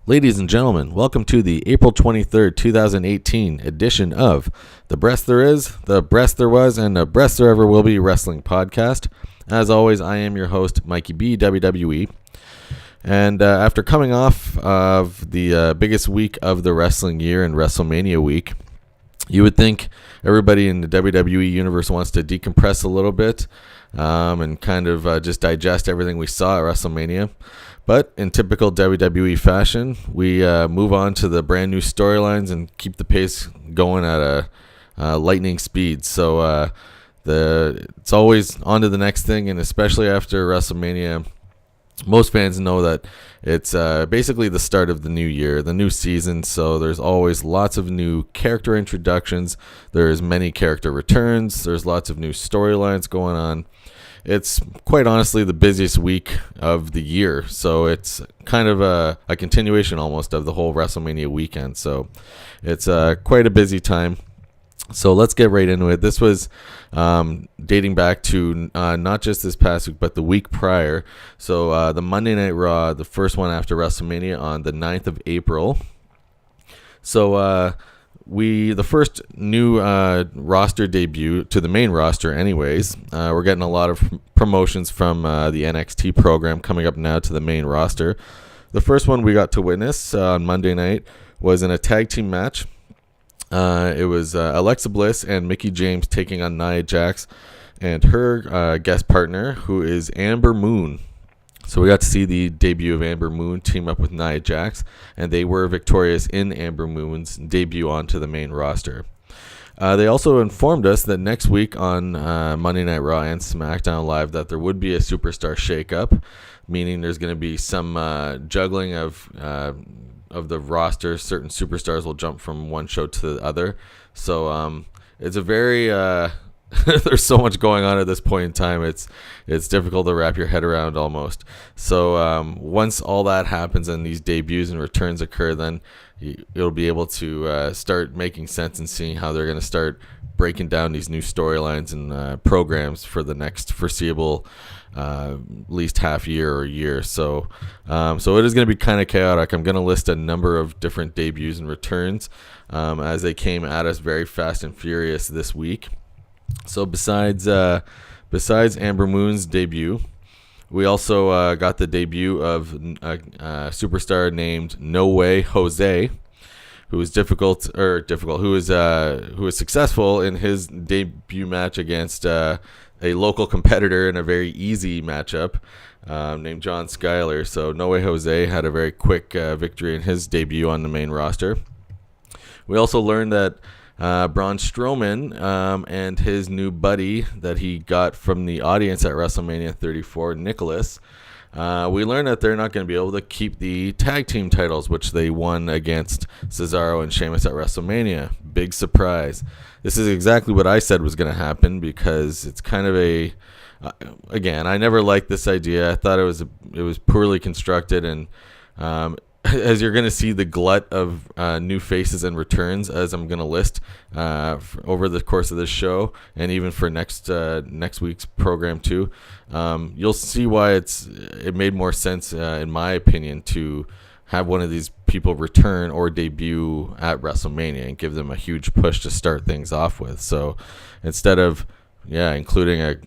Ladies and gentlemen, welcome to the April 23rd, 2018 edition of The Breast There Is, The Breast There Was, and The Breast There Ever Will Be Wrestling Podcast. As always, I am your host, Mikey B, WWE. And after coming off of the biggest week of the wrestling year and WrestleMania week, you would think everybody in the WWE universe wants to decompress a little bit and kind of just digest everything we saw at WrestleMania. But in typical WWE fashion, we move on to the brand new storylines and keep the pace going at a lightning speed. So it's always on to the next thing, and especially after WrestleMania, most fans know that it's basically the start of the new year, the new season. So there's always lots of new character introductions. There's many character returns. There's lots of new storylines going on. It's quite honestly the busiest week of the year, so it's kind of a continuation almost of the whole WrestleMania weekend. So it's quite a busy time. So let's get right into it. This was dating back to not just this past week, but the week prior. So the Monday Night Raw, the first one after WrestleMania on the 9th of April. So the first new roster debut to the main roster anyways. We're getting a lot of promotions from the NXT program coming up now to the main roster. The first one we got to witness on Monday night was in a tag team match. It was Alexa Bliss and Mickey James taking on Nia Jax and her guest partner, who is Amber Moon. So we got to see the debut of Amber Moon team up with Nia Jax, and they were victorious in Amber Moon's debut onto the main roster. They also informed us that next week on Monday Night Raw and Smackdown Live that there would be a superstar shakeup, meaning there's going to be some juggling of the roster. Certain superstars will jump from one show to the other. So it's a very there's so much going on at this point in time. It's difficult to wrap your head around almost. So once all that happens and these debuts and returns occur, then you'll be able to start making sense and seeing how they're going to start breaking down these new storylines and programs for the next foreseeable at least half year or year. So it is going to be kind of chaotic. I'm going to list a number of different debuts and returns as they came at us very fast and furious this week. So besides Amber Moon's debut, we also got the debut of a superstar named No Way Jose, who was who was successful in his debut match against a local competitor in a very easy matchup named John Skyler. So No Way Jose had a very quick victory in his debut on the main roster. We also learned that Braun Strowman and his new buddy that he got from the audience at WrestleMania 34, Nicholas, we learned that they're not going to be able to keep the tag team titles, which they won against Cesaro and Sheamus at WrestleMania. Big surprise. This is exactly what I said was going to happen, because it's kind of again, I never liked this idea. I thought it was poorly constructed, and as you're going to see the glut of new faces and returns, as I'm going to list over the course of this show, and even for next week's program too, you'll see why it made more sense, in my opinion, to have one of these people return or debut at WrestleMania and give them a huge push to start things off with. So instead of including a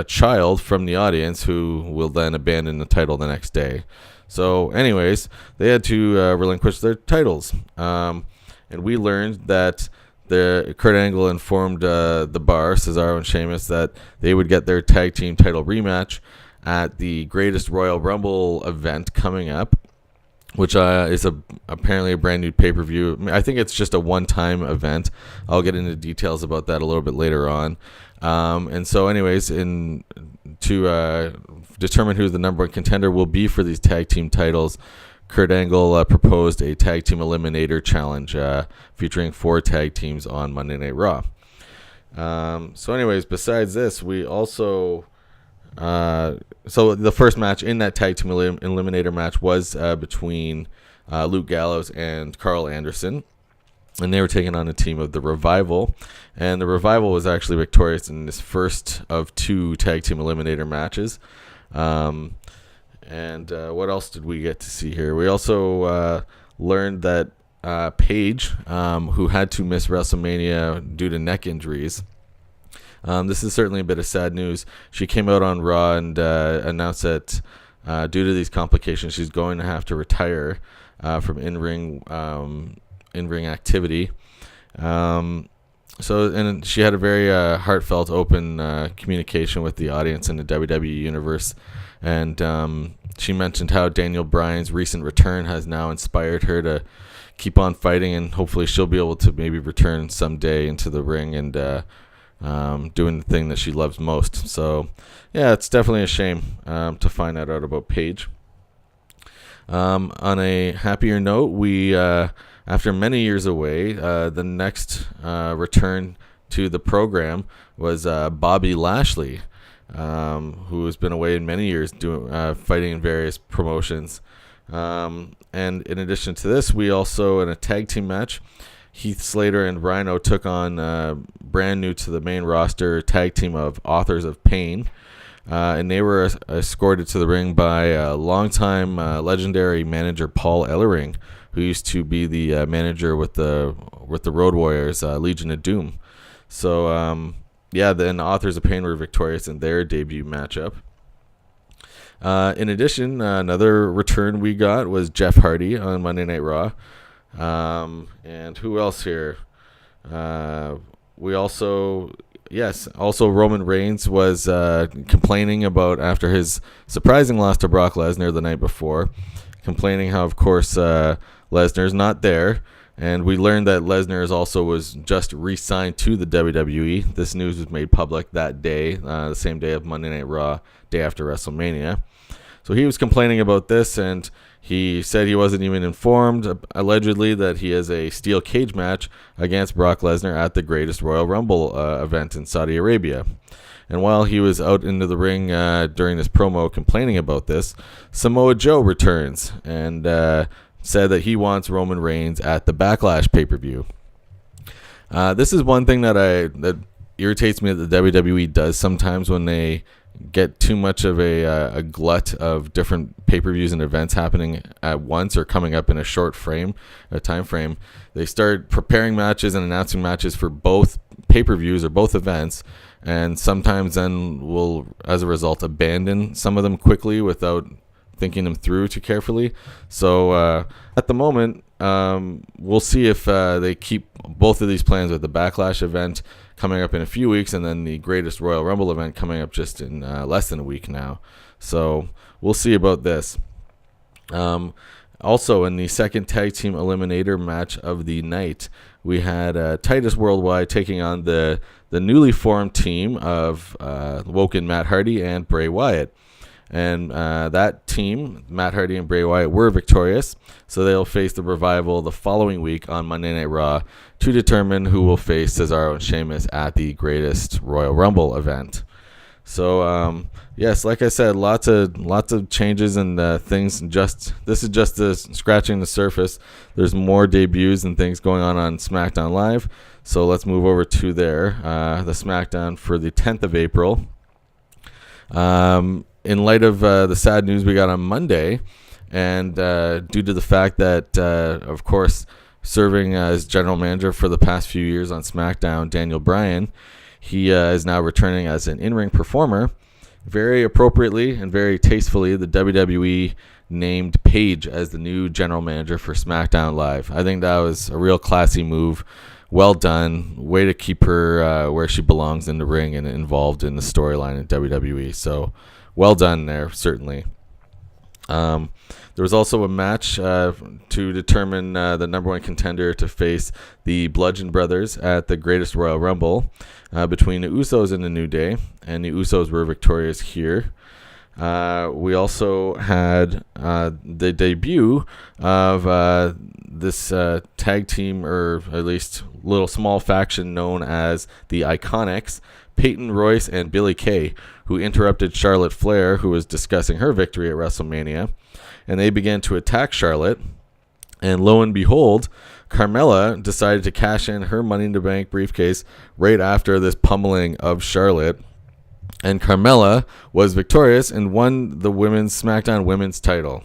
child from the audience who will then abandon the title the next day. So anyways, they had to relinquish their titles. And we learned that Kurt Angle informed the Bar, Cesaro and Sheamus, that they would get their tag team title rematch at the Greatest Royal Rumble event coming up, which is apparently a brand new pay-per-view. I think it's just a one-time event. I'll get into details about that a little bit later on. And so anyways, to determine who the number one contender will be for these tag team titles, Kurt Angle proposed a tag team eliminator challenge featuring 4 tag teams on Monday Night Raw. So anyways, besides this, we also so the first match in that tag team eliminator match was between Luke Gallows and Carl Anderson, and they were taking on a team of the Revival, and the Revival was actually victorious in this first of 2 tag team eliminator matches. And what else did we get to see here? We also learned that Paige, who had to miss WrestleMania due to neck injuries, this is certainly a bit of sad news. She came out on Raw and announced that due to these complications, she's going to have to retire from in-ring activity. And she had a very heartfelt, open communication with the audience in the WWE universe. And she mentioned how Daniel Bryan's recent return has now inspired her to keep on fighting, and hopefully she'll be able to maybe return someday into the ring and doing the thing that she loves most. So, yeah, it's definitely a shame to find that out about Paige. On a happier note, we after many years away, the next return to the program was Bobby Lashley, who has been away in many years doing fighting in various promotions. And in addition to this, we also, in a tag team match, Heath Slater and Rhino took on brand new to the main roster tag team of Authors of Pain. And they were escorted to the ring by longtime legendary manager Paul Ellering, who used to be the manager with the Road Warriors, Legion of Doom. So, then the Authors of Pain were victorious in their debut matchup. In addition, another return we got was Jeff Hardy on Monday Night Raw. And who else here? We also Roman Reigns was complaining about, after his surprising loss to Brock Lesnar the night before, complaining how, of course, Lesnar's not there. And we learned that Lesnar was just re-signed to the WWE. This news was made public that day, the same day of Monday Night Raw, day after WrestleMania. So he was complaining about this, and he said he wasn't even informed, allegedly, that he has a steel cage match against Brock Lesnar at the Greatest Royal Rumble event in Saudi Arabia. And while he was out into the ring during this promo complaining about this, Samoa Joe returns and said that he wants Roman Reigns at the Backlash pay-per-view. This is one thing that irritates me that the WWE does sometimes when they get too much of a glut of different pay-per-views and events happening at once or coming up in a time frame. They start preparing matches and announcing matches for both pay-per-views or both events, and sometimes then will, as a result, abandon some of them quickly without thinking them through too carefully. So at the moment, we'll see if they keep both of these plans with the Backlash event coming up in a few weeks and then the Greatest Royal Rumble event coming up just in less than a week now. So we'll see about this. Also, in the second tag team eliminator match of the night, we had Titus Worldwide taking on the newly formed team of Woken Matt Hardy and Bray Wyatt. And that team, Matt Hardy and Bray Wyatt, were victorious, so they'll face the Revival the following week on Monday Night Raw to determine who will face Cesaro and Sheamus at the Greatest Royal Rumble event. So, yes, like I said, lots of changes and things. This is just scratching the surface. There's more debuts and things going on SmackDown Live. So let's move over to the SmackDown for the 10th of April. In light of the sad news we got on Monday, and due to the fact that, of course, serving as general manager for the past few years on SmackDown, Daniel Bryan, he is now returning as an in-ring performer. Very appropriately and very tastefully, the WWE named Paige as the new general manager for SmackDown Live. I think that was a real classy move. Well done. Way to keep her where she belongs in the ring and involved in the storyline in WWE. So, well done there, certainly. There was also a match to determine the number one contender to face the Bludgeon Brothers at the Greatest Royal Rumble between the Usos and the New Day, and the Usos were victorious here. We also had the debut of this tag team, or at least little small faction known as the Iconics, Peyton Royce and Billie Kay, who interrupted Charlotte Flair, who was discussing her victory at WrestleMania, and they began to attack Charlotte. And lo and behold, Carmella decided to cash in her Money in the Bank briefcase right after this pummeling of Charlotte. And Carmella was victorious and won the women's SmackDown women's title.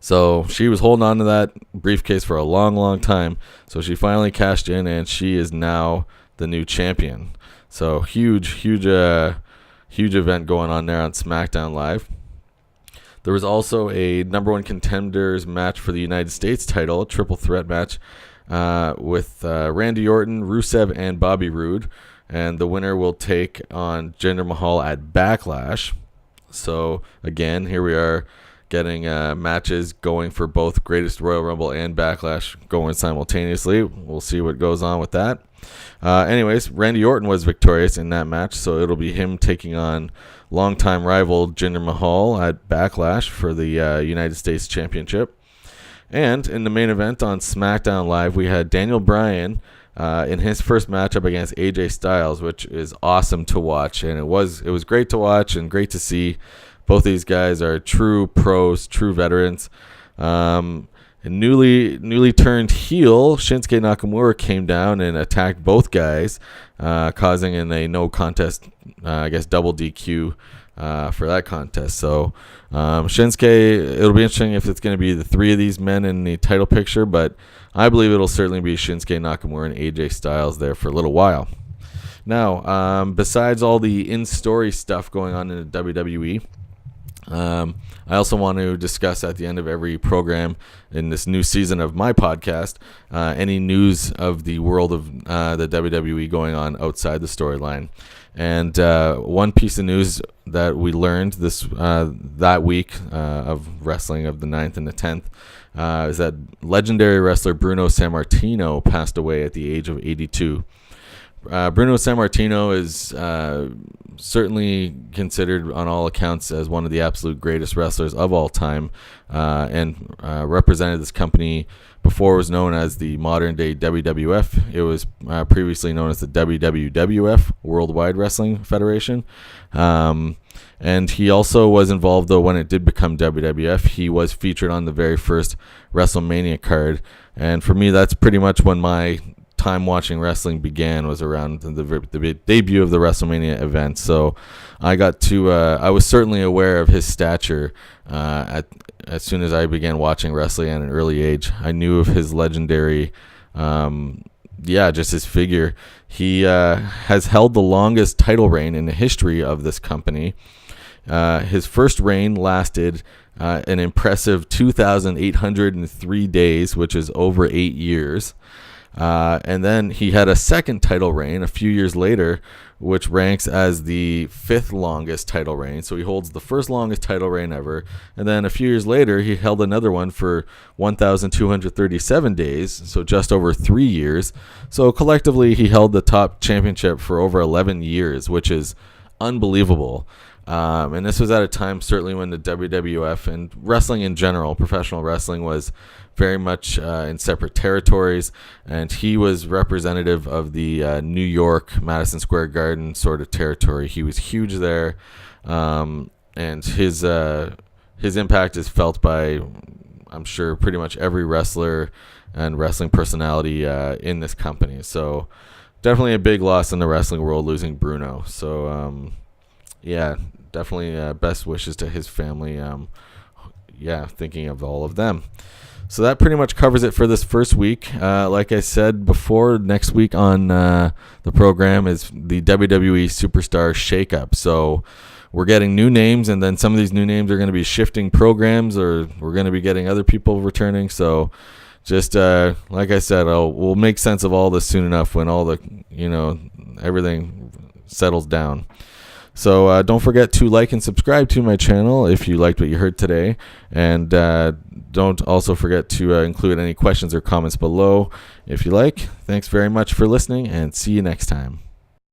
So she was holding on to that briefcase for a long, long time. So she finally cashed in, and she is now the new champion. So huge event going on there on SmackDown Live. There was also a number one contenders match for the United States title, a triple threat match with Randy Orton, Rusev, and Bobby Roode. And the winner will take on Jinder Mahal at Backlash. So, again, here we are getting matches going for both Greatest Royal Rumble and Backlash going simultaneously. We'll see what goes on with that. Anyways, Randy Orton was victorious in that match, so it'll be him taking on longtime rival Jinder Mahal at Backlash for the United States Championship. And in the main event on SmackDown Live, we had Daniel Bryan in his first matchup against AJ Styles, which is awesome to watch, and it was great to watch and great to see. Both these guys are true pros, true veterans. And newly turned heel Shinsuke Nakamura came down and attacked both guys, causing in a no contest, double DQ for that contest. So Shinsuke, it'll be interesting if it's going to be the three of these men in the title picture, but I believe it'll certainly be Shinsuke Nakamura and AJ Styles there for a little while. Now, besides all the in-story stuff going on in the WWE, I also want to discuss at the end of every program in this new season of my podcast any news of the world of the WWE going on outside the storyline. And one piece of news that we learned that week of wrestling of the 9th and the 10th is that legendary wrestler Bruno Sammartino passed away at the age of 82. Bruno Sammartino is certainly considered on all accounts as one of the absolute greatest wrestlers of all time, and represented this company before it was known as the modern day WWF. It was previously known as the WWF, Worldwide Wrestling Federation. And he also was involved, though, when it did become WWF. He was featured on the very first WrestleMania card. And for me, that's pretty much when my time watching wrestling began, was around the debut of the WrestleMania event. So I was certainly aware of his stature as soon as I began watching wrestling at an early age. I knew of his legendary, just his figure. He has held the longest title reign in the history of this company. His first reign lasted an impressive 2,803 days, which is over 8 years. And then he had a second title reign a few years later, which ranks as the 5th longest title reign. So he holds the first longest title reign ever. And then a few years later, he held another one for 1,237 days, so just over 3 years. So collectively, he held the top championship for over 11 years, which is unbelievable. And this was at a time certainly when the WWF and wrestling in general, professional wrestling, was very much in separate territories, and he was representative of the New York, Madison Square Garden sort of territory. He was huge there, and his impact is felt by, I'm sure, pretty much every wrestler and wrestling personality in this company. So definitely a big loss in the wrestling world, losing Bruno. So definitely best wishes to his family. Thinking of all of them. So that pretty much covers it for this first week. Like I said before, next week on the program is the WWE Superstar Shakeup. So we're getting new names, and then some of these new names are going to be shifting programs, or we're going to be getting other people returning. So just like I said, we'll make sense of all this soon enough when all the everything settles down. So don't forget to like and subscribe to my channel if you liked what you heard today. And don't also forget to include any questions or comments below if you like. Thanks very much for listening, and see you next time.